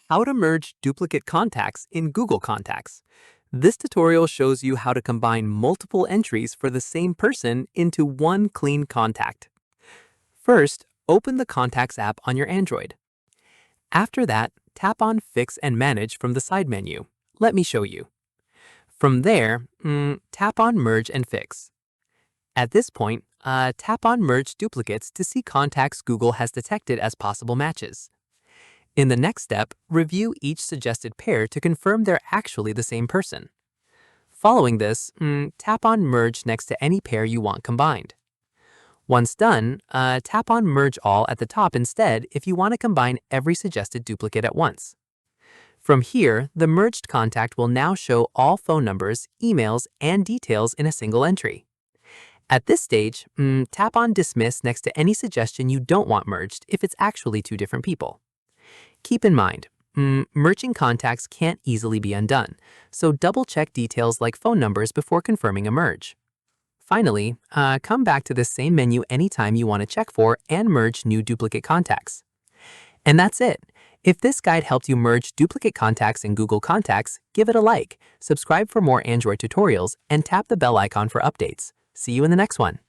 How to merge duplicate contacts in Google Contacts. This tutorial shows you how to combine multiple entries for the same person into one clean contact. First, open the Contacts app on your Android. After that, tap on Fix and Manage from the side menu. Let me show you. From there, tap on Merge and Fix. At this point, tap on Merge Duplicates to see contacts Google has detected as possible matches. In the next step, review each suggested pair to confirm they're actually the same person. Following this, tap on Merge next to any pair you want combined. Once done, tap on Merge All at the top instead if you want to combine every suggested duplicate at once. From here, the merged contact will now show all phone numbers, emails, and details in a single entry. At this stage, tap on Dismiss next to any suggestion you don't want merged if it's actually two different people. Keep in mind, merging contacts can't easily be undone, so double-check details like phone numbers before confirming a merge. Finally, come back to this same menu anytime you want to check for and merge new duplicate contacts. And that's it. If this guide helped you merge duplicate contacts in Google Contacts, give it a like, subscribe for more Android tutorials, and tap the bell icon for updates. See you in the next one.